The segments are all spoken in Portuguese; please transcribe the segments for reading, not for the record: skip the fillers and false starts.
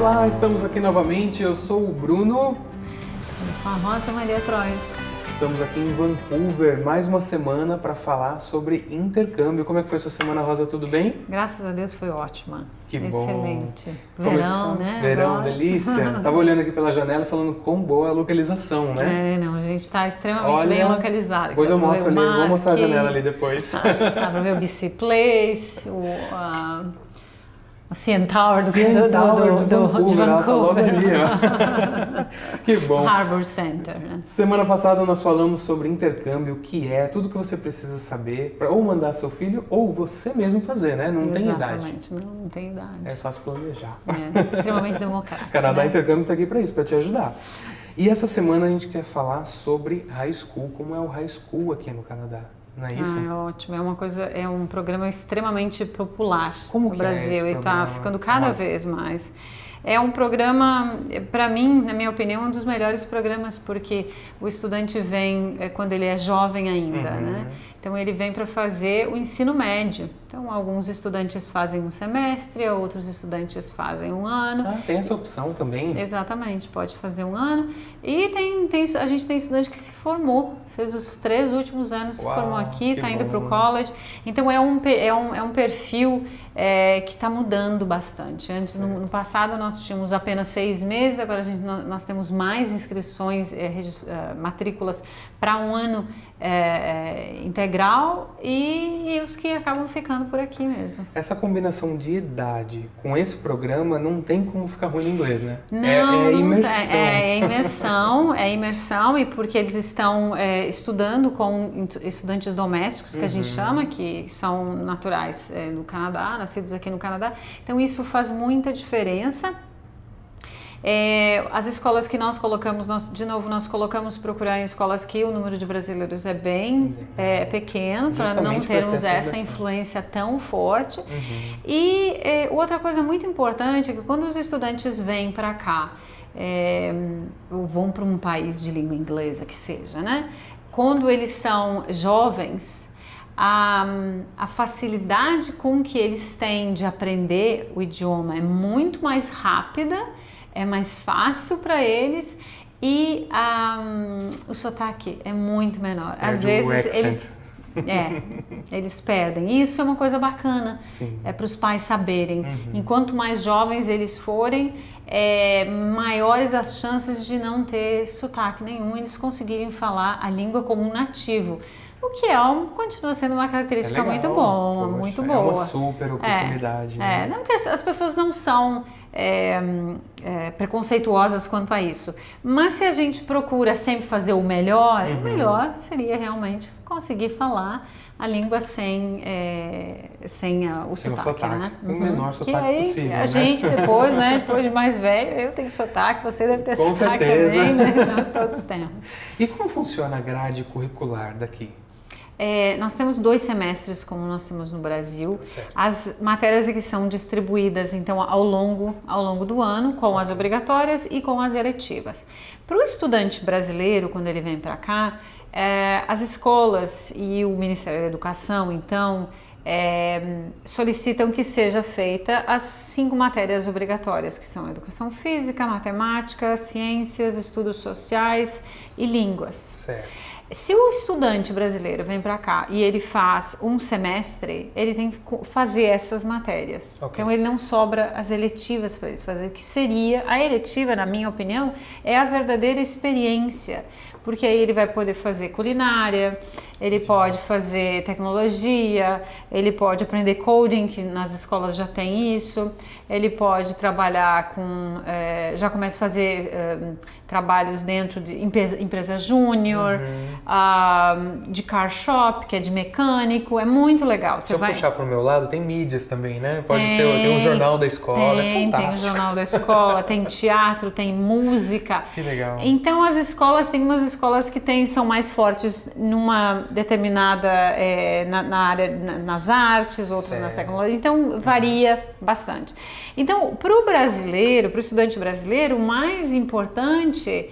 Olá, estamos aqui novamente, eu sou o Bruno. Eu sou a Rosa Maria Trois. Estamos aqui em Vancouver, mais uma semana para falar sobre intercâmbio. Como é que foi sua semana, Rosa? Tudo bem? Graças a Deus foi ótima. Que bom. Excelente. Verão, né? Verão, Agora. delícia. Tava olhando aqui pela janela falando quão boa a localização, né? Não, a gente está extremamente bem localizado. Depois eu mostro ali, vou mostrar a janela ali depois. Dá para ver o BC Place, o CN Tower de Vancouver. Ali, ó. Que bom. Harbour Center. Né? Semana passada nós falamos sobre intercâmbio, o que é, tudo que você precisa saber para ou mandar seu filho ou você mesmo fazer, né? Não tem idade. Exatamente, não tem idade. É só se planejar. É extremamente democrático. Canadá né? Intercâmbio está aqui para isso, para te ajudar. E essa semana a gente quer falar sobre high school, como é o high school aqui no Canadá. Não é isso? É ótimo, é um programa extremamente popular Como no que é Brasil esse e está programa? ficando cada vez mais. É um programa, para mim, na minha opinião, um dos melhores programas, porque o estudante vem quando ele é jovem ainda, né? Então ele vem para fazer o ensino médio. Então alguns estudantes fazem um semestre, outros estudantes fazem um ano. Ah, tem essa opção também? Exatamente, pode fazer um ano. E a gente tem estudante que se formou, fez os 3 últimos anos, se formou aqui, está indo para o college. Então é um perfil que está mudando bastante. Antes, no passado, nós tínhamos apenas 6 meses, agora nós temos mais inscrições, matrículas para um ano integral e os que acabam ficando por aqui mesmo. Essa combinação de idade com esse programa não tem como ficar ruim no inglês, né? Não, imersão. É imersão e porque eles estão estudando com estudantes domésticos, que a gente chama, que são naturais no Canadá, nascidos aqui no Canadá. Então isso faz muita diferença. As escolas que nós colocamos, nós colocamos procurar em escolas que o número de brasileiros é bem pequeno, para não termos essa influência tão forte. E outra coisa muito importante é que quando os estudantes vêm para cá, ou vão para um país de língua inglesa que seja, né? Quando eles são jovens, a facilidade com que eles têm de aprender o idioma é muito mais rápida, é mais fácil para eles e o sotaque é muito menor. Às vezes eles perdem. Isso é uma coisa bacana para os pais saberem. Enquanto mais jovens eles forem, maiores as chances de não ter sotaque nenhum, eles conseguirem falar a língua como um nativo. O que continua sendo uma característica muito boa, muito boa. É uma super oportunidade. Né? Não, porque as pessoas não são preconceituosas quanto a isso. Mas se a gente procura sempre fazer o melhor seria realmente conseguir falar a língua sem o sotaque, né? O menor sotaque possível, a gente depois, né? Depois de mais velho, eu tenho sotaque, você deve ter sotaque também, né? Nós todos temos. E como funciona a grade curricular daqui? Nós temos 2 semestres, como nós temos no Brasil. Certo. As matérias aqui são distribuídas, então, ao longo do ano, com as obrigatórias e com as eletivas. Para o estudante brasileiro, quando ele vem para cá, as escolas e o Ministério da Educação, então, solicitam que seja feita as 5 matérias obrigatórias, que são educação física, matemática, ciências, estudos sociais e línguas. Certo. Se o estudante brasileiro vem para cá e ele faz um semestre, ele tem que fazer essas matérias. Então ele não sobra as eletivas para eles fazer, que seria a eletiva, na minha opinião, é a verdadeira experiência, porque aí ele vai poder fazer culinária, ele pode fazer tecnologia, ele pode aprender coding, que nas escolas já tem isso, ele pode trabalhar com, já começa a fazer trabalhos dentro de empresa júnior, de car shop, que é de mecânico, é muito legal. Se eu puxar para o meu lado, tem mídias também, né? Pode ter um jornal da escola, é fantástico. Tem o jornal da escola, tem teatro, tem música. Que legal. Então as escolas, tem umas escolas que são mais fortes numa determinada, na área, nas artes, outras nas tecnologias, então varia bastante. Então, para o brasileiro, para o estudante brasileiro, o mais importante,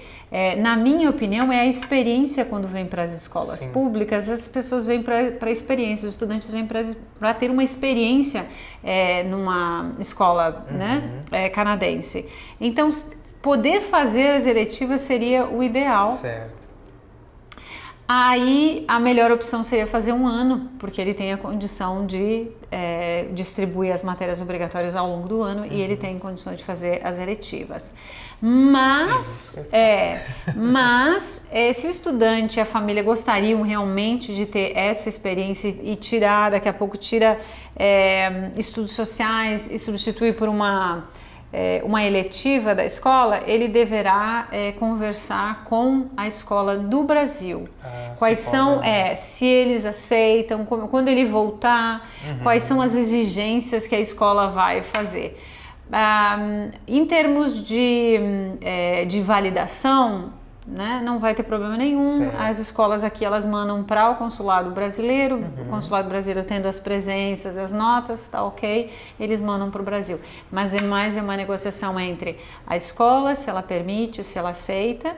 na minha opinião, é a experiência quando vem para as escolas públicas. As pessoas vêm para a experiência, os estudantes vêm para ter uma experiência numa escola canadense. Então, poder fazer as eletivas seria o ideal. Certo. Aí a melhor opção seria fazer um ano, porque ele tem a condição de distribuir as matérias obrigatórias ao longo do ano e ele tem condições de fazer as eletivas. Mas se o estudante e a família gostariam realmente de ter essa experiência e daqui a pouco tira estudos sociais e substituir por uma eletiva da escola, ele deverá conversar com a escola do Brasil. Quais são, se eles aceitam, quando ele voltar, quais são as exigências que a escola vai fazer. Em termos de validação, né, não vai ter problema nenhum. As escolas aqui, elas mandam para o consulado brasileiro, o consulado brasileiro tendo as presenças, as notas, tá ok, eles mandam para o Brasil. Mas mais uma negociação entre a escola, se ela permite, se ela aceita,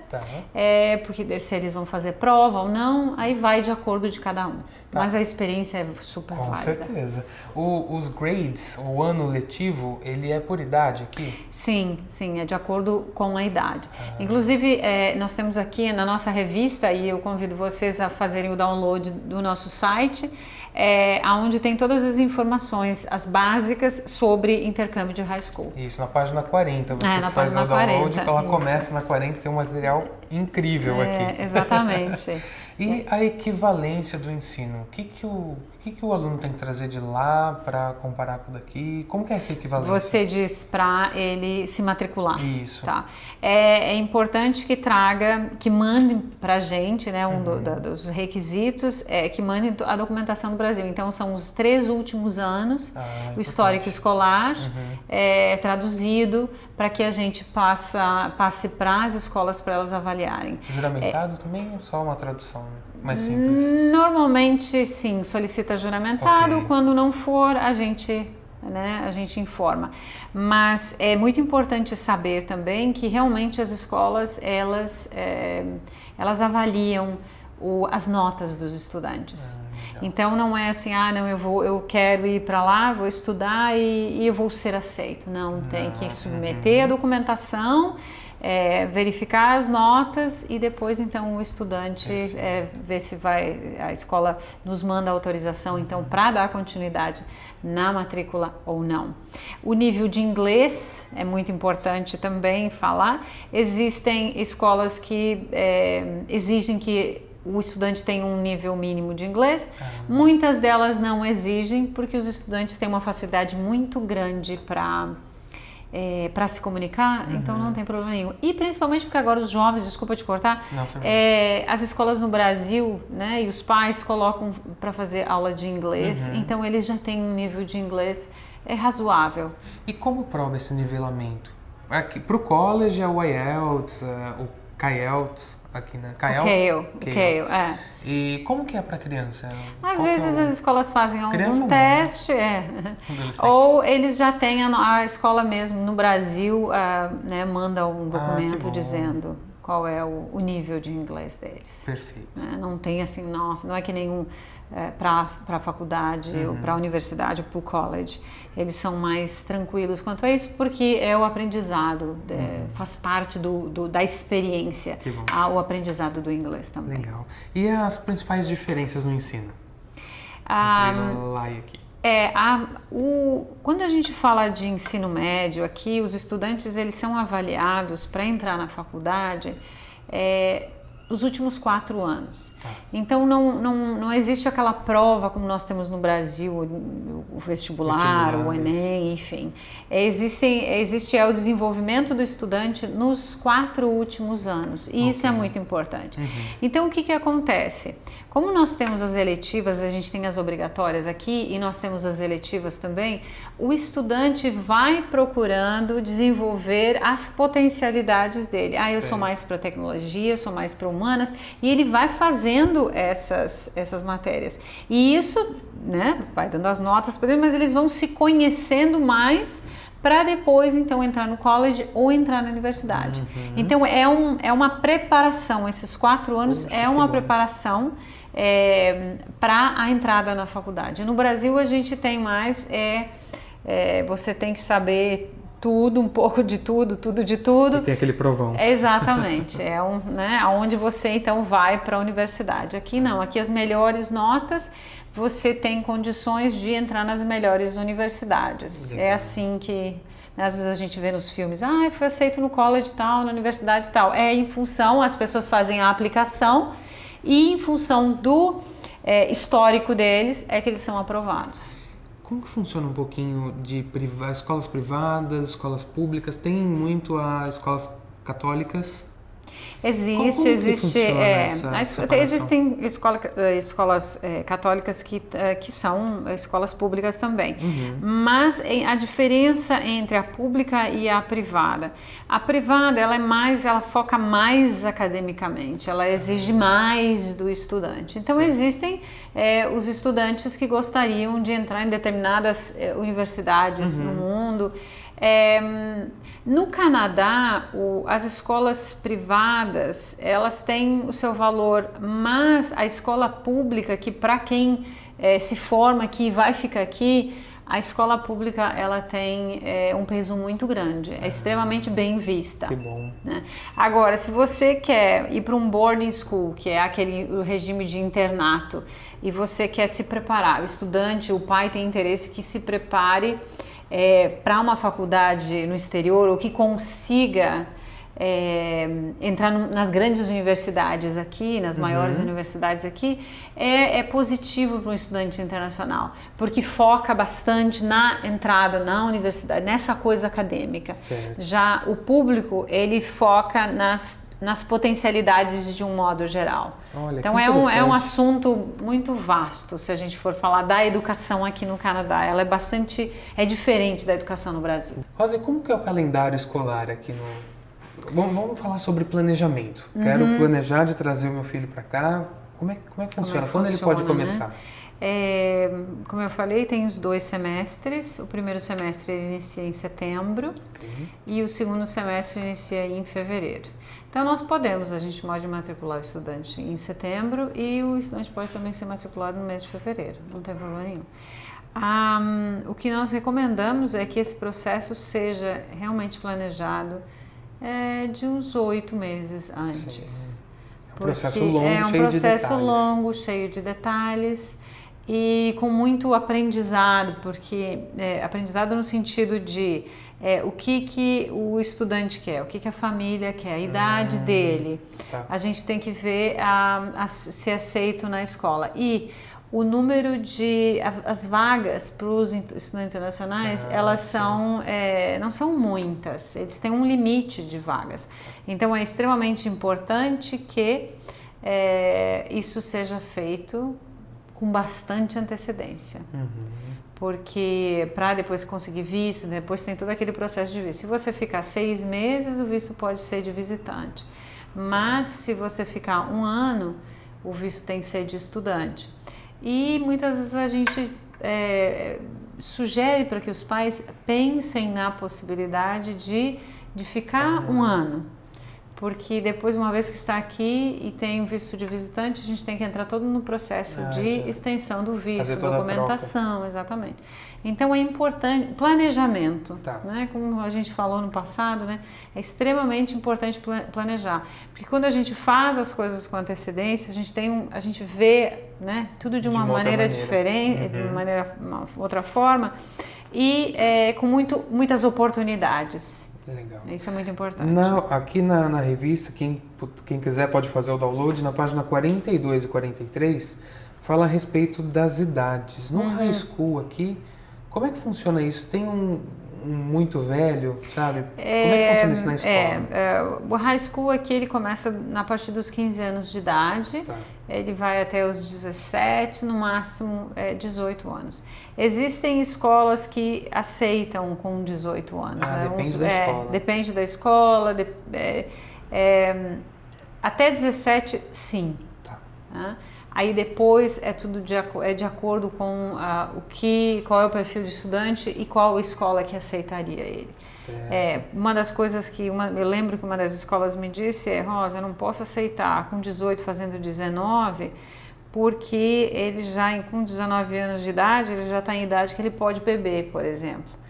porque se eles vão fazer prova ou não, aí vai de acordo de cada um. Mas a experiência é super válida. Com certeza. Os grades, o ano letivo, ele é por idade aqui? Sim, é de acordo com a idade. Inclusive, nós temos aqui na nossa revista, e eu convido vocês a fazerem o download do nosso site, onde tem todas as informações, as básicas sobre intercâmbio de high school. Isso, na página 40. Você faz o download, ela começa na 40, tem um material incrível aqui. Exatamente. E a equivalência do ensino? O que o aluno tem que trazer de lá para comparar com daqui? Como que é essa equivalência? Você diz para ele se matricular. Isso. Tá. É importante que mande para a gente, né, dos requisitos, que mande a documentação do Brasil. Então, são os 3 últimos anos, o histórico escolar, traduzido, para que a gente passe para as escolas para elas avaliarem. Juramentado também ou só uma tradução mais simples? Normalmente, sim, solicita juramentado. Quando não for, a gente informa. Mas é muito importante saber também que realmente as escolas, elas avaliam as notas dos estudantes. Então não é assim, eu quero ir para lá, vou estudar e eu vou ser aceito. Não, tem que submeter a documentação, verificar as notas e depois então o estudante ver se a escola nos manda a autorização então para dar continuidade na matrícula ou não. O nível de inglês é muito importante também falar. Existem escolas que exigem que o estudante tem um nível mínimo de inglês. Muitas delas não exigem, porque os estudantes têm uma facilidade muito grande para se comunicar, então não tem problema nenhum. E principalmente porque agora os jovens, desculpa te cortar, as escolas no Brasil, né, e os pais colocam para fazer aula de inglês, então eles já têm um nível de inglês razoável. E como prova esse nivelamento? Para o college é o IELTS, o CAELTS, aqui, né? CAEL. E como que é para criança? Às vezes as escolas fazem algum teste, ou eles já têm a escola mesmo no Brasil, manda um documento dizendo qual é o nível de inglês deles. Perfeito. Não tem assim, não é que nenhum para a faculdade ou para a universidade ou para o college. Eles são mais tranquilos quanto a isso, porque é o aprendizado, faz parte da experiência, o aprendizado do inglês também. Legal. E as principais diferenças no ensino? Entre lá e aqui? Quando a gente fala de ensino médio aqui, os estudantes eles são avaliados para entrar na faculdade os últimos 4 anos. Então não existe aquela prova como nós temos no Brasil, o vestibular, o Enem, enfim. Existe o desenvolvimento do estudante nos 4 últimos anos e isso é muito importante. Então o que acontece? Como nós temos as eletivas, a gente tem as obrigatórias aqui e nós temos as eletivas também, o estudante vai procurando desenvolver as potencialidades dele. Eu sou mais para tecnologia, sou mais para humanas, e ele vai fazendo essas matérias. E isso, né, vai dando as notas para eles, mas eles vão se conhecendo mais para depois, então, entrar no college ou entrar na universidade. Então, é uma preparação, esses 4 anos é uma preparação para a entrada na faculdade. No Brasil, a gente tem mais, você tem que saber tudo, um pouco de tudo, tudo de tudo. E tem aquele provão. Exatamente, né, onde você então vai para a universidade. Aqui não, aqui as melhores notas, você tem condições de entrar nas melhores universidades. Legal. É assim que, né, às vezes a gente vê nos filmes, foi aceito no college tal, na universidade tal. É em função, as pessoas fazem a aplicação e em função do histórico deles é que eles são aprovados. Como que funciona um pouquinho de escolas privadas, escolas públicas? Tem muito as escolas católicas? Existem escolas católicas que são escolas públicas também. Mas a diferença entre a pública e a privada ela foca mais academicamente, ela exige mais do estudante. Então existem os estudantes que gostariam de entrar em determinadas universidades no mundo. No Canadá, as escolas privadas, elas têm o seu valor, mas a escola pública, que para quem se forma aqui e vai ficar aqui, a escola pública ela tem um peso muito grande, é extremamente bem vista. Que bom. Né? Agora, se você quer ir para um boarding school, que é o regime de internato, e você quer se preparar, o estudante, o pai tem interesse que se prepare para uma faculdade no exterior ou que consiga entrar nas grandes universidades aqui, nas maiores universidades aqui, é positivo para um estudante internacional, porque foca bastante na entrada na universidade, nessa coisa acadêmica. Certo. Já o público, ele foca nas potencialidades de um modo geral. Olha, então é um assunto muito vasto se a gente for falar da educação aqui no Canadá. Ela é diferente da educação no Brasil. Rosa, como que é o calendário escolar aqui no... Vamos falar sobre planejamento. Quero planejar de trazer o meu filho para cá. Como é que funciona? Quando ele pode começar? Né? Como eu falei, tem os 2 semestres. O primeiro semestre ele inicia em setembro e o segundo semestre inicia em fevereiro. Então a gente pode matricular o estudante em setembro e o estudante pode também ser matriculado no mês de fevereiro, não tem problema nenhum. O que nós recomendamos é que esse processo seja realmente planejado de uns 8 meses antes. Sim. É um processo longo, é um processo longo, cheio de detalhes e com muito aprendizado, porque aprendizado no sentido de o que o estudante quer, o que a família quer, a idade dele. Tá. A gente tem que ver se é aceito na escola. E o número as vagas para os estudantes internacionais, elas não são muitas, eles têm um limite de vagas. Então é extremamente importante que isso seja feito com bastante antecedência. Porque para depois conseguir visto, depois tem todo aquele processo de visto. Se você ficar 6 meses, o visto pode ser de visitante. Mas se você ficar 1 ano, o visto tem que ser de estudante. E muitas vezes a gente sugere para que os pais pensem na possibilidade de ficar 1 ano. Porque depois, uma vez que está aqui e tem o visto de visitante, a gente tem que entrar todo no processo de extensão do visto, documentação, exatamente. Então é importante, planejamento, né? Como a gente falou no passado, né? É extremamente importante planejar. Porque quando a gente faz as coisas com antecedência, a gente vê, né, tudo de uma maneira diferente, de uma outra forma, e com muitas oportunidades. Legal. Isso é muito importante. Aqui na revista, quem quiser pode fazer o download, na página 42 e 43, fala a respeito das idades. No high school aqui, como é que funciona isso? Tem um muito velho, sabe? Como é que funciona isso na escola? O high school aqui ele começa a partir dos 15 anos de idade, ele vai até os 17, no máximo 18 anos. Existem escolas que aceitam com 18 anos. Depende da escola. Depende da escola. Até 17, sim. Tá. Né? Aí depois é tudo de acordo com qual é o perfil de estudante e qual escola que aceitaria ele. Uma das coisas que eu lembro que uma das escolas me disse é: Rosa, eu não posso aceitar com 18 fazendo 19, porque ele com 19 anos de idade, ele já está em idade que ele pode beber, por exemplo.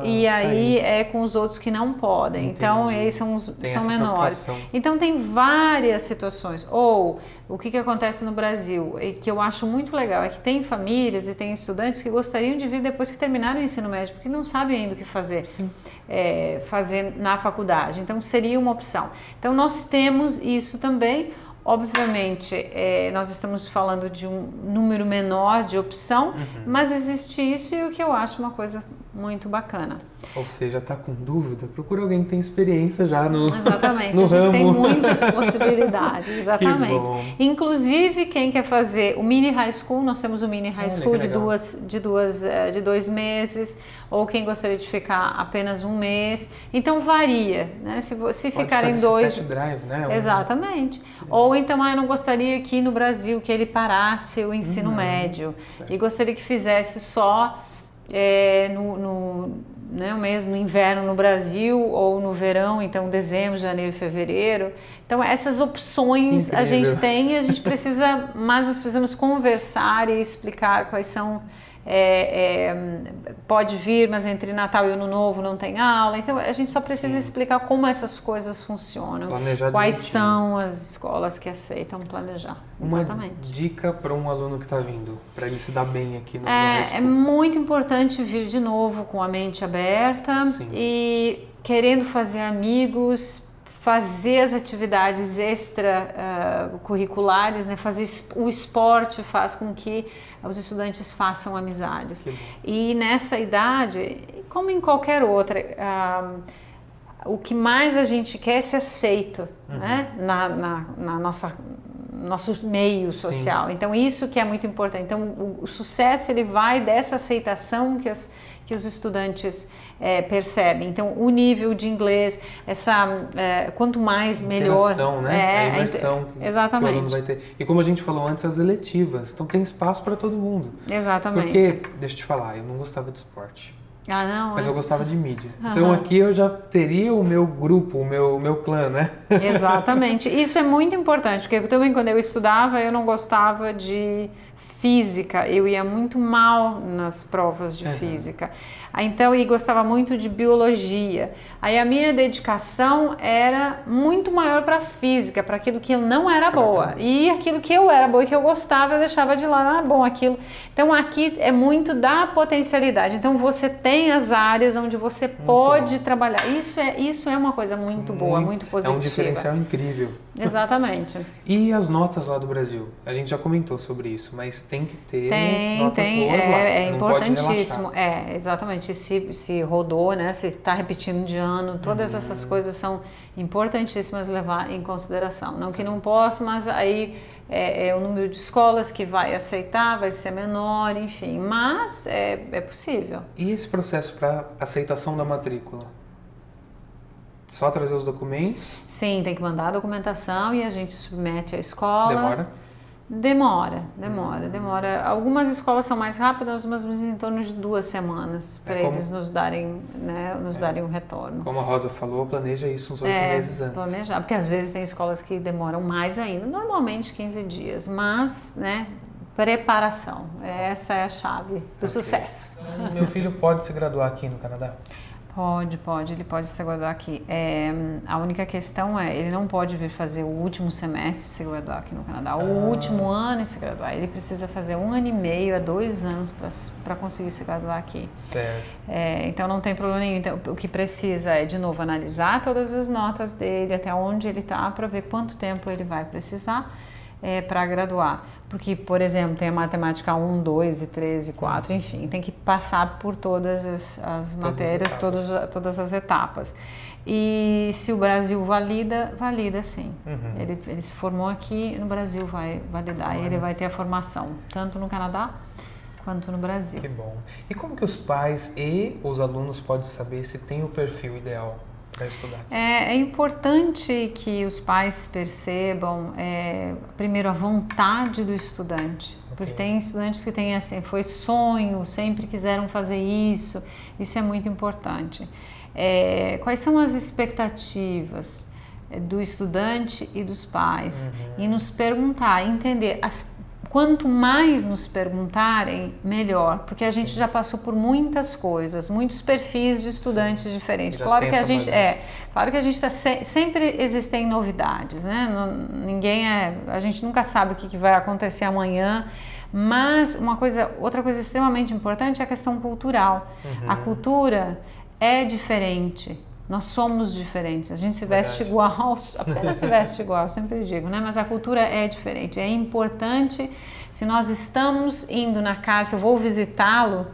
E aí é com os outros que não podem. Entendi. Então eles são menores. Então tem várias situações. Ou o que acontece no Brasil, e que eu acho muito legal, é que tem famílias e tem estudantes que gostariam de vir depois que terminaram o ensino médio, porque não sabem ainda o que fazer, fazer na faculdade. Então seria uma opção. Então nós temos isso também. Obviamente, nós estamos falando de um número menor de opção, mas existe isso, e o que eu acho uma coisa muito bacana. Ou seja, está com dúvida? Procura alguém que tem experiência já no Exatamente, no a gente ramo. tem muitas possibilidades, exatamente. Que bom. Inclusive, quem quer fazer o mini high school, nós temos o mini high school de 2 meses, ou quem gostaria de ficar apenas 1 mês. Então varia, né? Se ficarem 2... Test drive, né? Exatamente. Ou então, eu não gostaria aqui no Brasil que ele parasse o ensino médio, certo. E gostaria que fizesse só no mês no inverno no Brasil, ou no verão, então dezembro, janeiro, fevereiro. Então essas opções a gente tem, a gente precisa, mas nós precisamos conversar e explicar quais são. Pode vir, mas entre Natal e Ano Novo não tem aula. Então a gente só precisa explicar como essas coisas funcionam, quais são as escolas que aceitam planejar. Exatamente. Uma dica para um aluno que está vindo, para ele se dar bem aqui no high school. É muito importante vir de novo com a mente aberta e querendo fazer amigos, fazer as atividades extracurriculares, né? Fazer o esporte faz com que os estudantes façam amizades. E nessa idade, como em qualquer outra, o que mais a gente quer é ser aceito, né? na nosso meio social. Então isso que é muito importante. Então o sucesso ele vai dessa aceitação que os estudantes percebem. Então o nível de inglês, quanto mais melhor, né? A imersão exatamente. Que o aluno vai ter. E como a gente falou antes, as eletivas, então tem espaço para todo mundo. Exatamente. Porque, deixa eu te falar, eu não gostava de esporte. Não, mas eu gostava de mídia. Então aqui eu já teria o meu grupo, o meu clã, né? Exatamente. Isso é muito importante, porque também quando eu estudava eu não gostava de física, eu ia muito mal nas provas de física. Então, e gostava muito de biologia. Aí a minha dedicação era muito maior para física, para aquilo que eu não era boa. E aquilo que eu era boa e que eu gostava, eu deixava de lado. Bom, aquilo. Então, aqui é muito da potencialidade. Então, você tem as áreas onde você pode trabalhar. Isso é uma coisa muito boa, muito positiva. É um diferencial incrível. Exatamente. E as notas lá do Brasil? A gente já comentou sobre isso, mas tem que ter notas boas lá. É importantíssimo. Exatamente. Se rodou, né? Se está repetindo de ano, todas essas coisas são importantíssimas levar em consideração. Não que não possa, mas aí o número de escolas que vai aceitar vai ser menor, enfim. Mas é possível. E esse processo para aceitação da matrícula? Só trazer os documentos? Sim, tem que mandar a documentação e a gente submete à escola. Demora? Demora. Algumas escolas são mais rápidas, mas em torno de 2 semanas para eles nos darem um retorno. Como a Rosa falou, planeja isso uns 8 meses antes. Planejar, porque às vezes tem escolas que demoram mais ainda, normalmente 15 dias, mas, né, preparação, essa é a chave do sucesso. Meu filho pode se graduar aqui no Canadá? Pode, ele pode se graduar aqui. A única questão ele não pode vir fazer o último semestre e se graduar aqui no Canadá, o último ano e se graduar. Ele precisa fazer 1 ano e meio a 2 anos para conseguir se graduar aqui. Certo. Então não tem problema nenhum. Então, o que precisa é, de novo, analisar todas as notas dele, até onde ele está, para ver quanto tempo ele vai precisar para graduar. Porque, por exemplo, tem a matemática 1, 2 e 3 e 4, enfim, tem que passar por todas as matérias, todas as etapas. E se o Brasil valida sim. Ele se formou aqui, no Brasil vai validar, e ele vai ter a formação, tanto no Canadá quanto no Brasil. Que bom. E como que os pais e os alunos podem saber se tem o perfil ideal? para estudar? É importante que os pais percebam, primeiro, a vontade do estudante. Porque tem estudantes que têm assim, foi sonho, sempre quiseram fazer isso. Isso é muito importante. Quais são as expectativas do estudante e dos pais? E nos perguntar, entender. Quanto mais nos perguntarem, melhor, porque a gente já passou por muitas coisas, muitos perfis de estudantes diferentes. Claro que a gente sempre existem novidades, né? A gente nunca sabe o que vai acontecer amanhã, mas outra coisa extremamente importante é a questão cultural. A cultura é diferente. Nós somos diferentes, a gente se veste igual, apenas se veste igual, eu sempre digo, né? Mas a cultura é diferente. É importante, se nós estamos indo na casa, eu vou visitá-lo,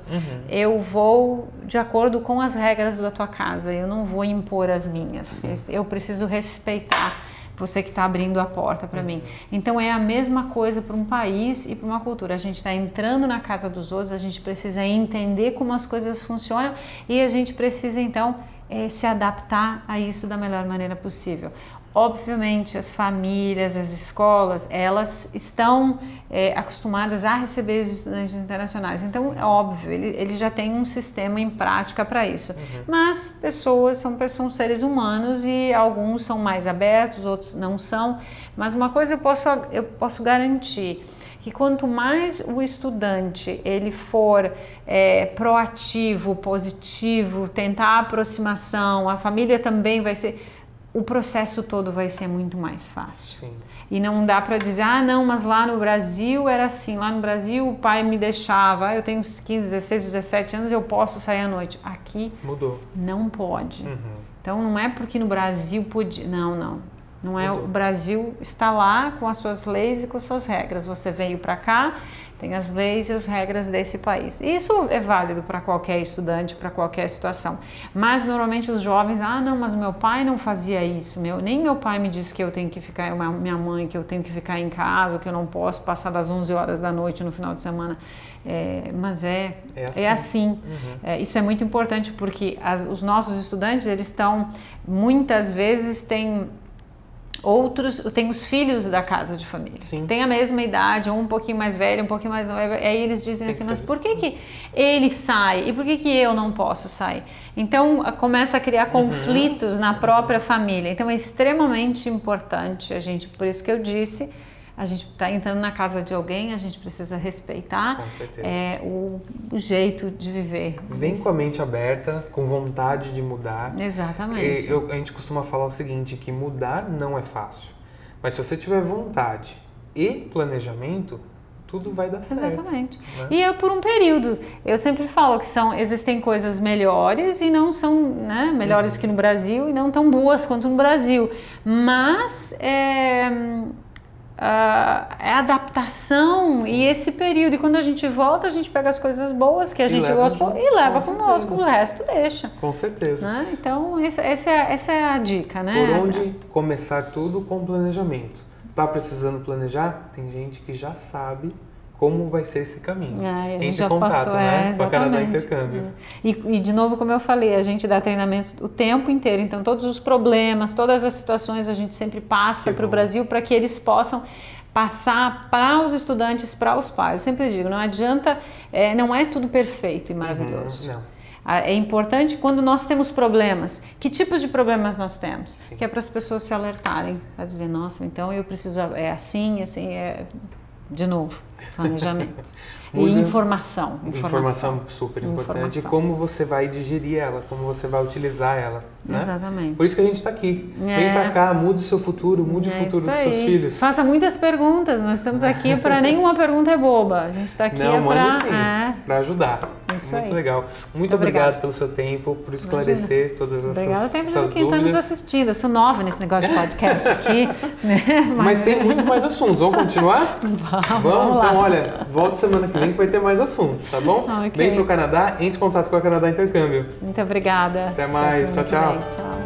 eu vou de acordo com as regras da tua casa, eu não vou impor as minhas. Eu preciso respeitar você que está abrindo a porta para mim. Então é a mesma coisa para um país e para uma cultura. A gente está entrando na casa dos outros, a gente precisa entender como as coisas funcionam e a gente precisa então se adaptar a isso da melhor maneira possível. Obviamente, as famílias, as escolas, elas estão acostumadas a receber os estudantes internacionais. Então, é óbvio, ele já tem um sistema em prática para isso. Mas pessoas são seres humanos e alguns são mais abertos, outros não são. Mas uma coisa eu posso garantir, que quanto mais o estudante ele for proativo, positivo, tentar a aproximação, a família também vai ser, o processo todo vai ser muito mais fácil. Sim. E não dá para dizer, não, mas lá no Brasil era assim, lá no Brasil o pai me deixava, eu tenho 15, 16, 17 anos, eu posso sair à noite. Aqui mudou. Não pode. Então não é porque no Brasil podia, não é. O Brasil está lá com as suas leis e com as suas regras. Você veio para cá, tem as leis e as regras desse país. Isso é válido para qualquer estudante, para qualquer situação. Mas normalmente os jovens, não, mas meu pai não fazia isso. Nem meu pai me disse que eu tenho que ficar, minha mãe, que eu tenho que ficar em casa, que eu não posso passar das 11 horas da noite no final de semana. Mas é assim. Isso é muito importante porque os nossos estudantes, eles estão, muitas vezes, tem os filhos da casa de família, que têm a mesma idade, um pouquinho mais velho, um pouquinho mais novo, aí eles dizem assim, mas por que ele sai e por que eu não posso sair? Então começa a criar conflitos na própria família. Então é extremamente importante por isso que eu disse, a gente está entrando na casa de alguém, a gente precisa respeitar o jeito de viver. Vem com a mente aberta, com vontade de mudar. Exatamente. A gente costuma falar o seguinte, que mudar não é fácil. Mas se você tiver vontade e planejamento, tudo vai dar certo. Exatamente. Né? E por um período. Eu sempre falo que existem coisas melhores e não são melhores que no Brasil e não tão boas quanto no Brasil. Mas adaptação e esse período, e quando a gente volta a gente pega as coisas boas que a gente gostou e leva conosco, o resto deixa. Com certeza. Né? Então essa é a dica, né? Por onde começar tudo com planejamento. Tá precisando planejar? Tem gente que já sabe como vai ser esse caminho. A gente Entre já contato, passou, com a Canadá Intercâmbio. E de novo, como eu falei, a gente dá treinamento o tempo inteiro, então todos os problemas, todas as situações a gente sempre passa para o Brasil para que eles possam passar para os estudantes, para os pais. Eu sempre digo, não adianta, não é tudo perfeito e maravilhoso. Não. É importante quando nós temos problemas. Que tipos de problemas nós temos? Sim. Que é para as pessoas se alertarem, para dizer, nossa, então eu preciso, assim, de novo, planejamento. E informação. Informação super importante. E como você vai digerir ela, como você vai utilizar ela. Né? Exatamente. Por isso que a gente está aqui. Vem pra cá, mude o seu futuro, mude o futuro dos seus filhos. Faça muitas perguntas. Nós estamos aqui para nenhuma pergunta é boba. A gente está aqui para ajudar. Isso muito aí. legal. Muito obrigado pelo seu tempo, por esclarecer todas essas dúvidas. Obrigada por quem está nos assistindo. Eu sou nova nesse negócio de podcast aqui. Né? Mas tem muito mais assuntos. Vamos continuar? Vamos lá. Então, olha, volta semana que vem que vai ter mais assuntos, tá bom? Okay. Vem pro Canadá, entre em contato com a Canadá Intercâmbio. Muito obrigada. Até mais. Tchau, tchau. Tchau.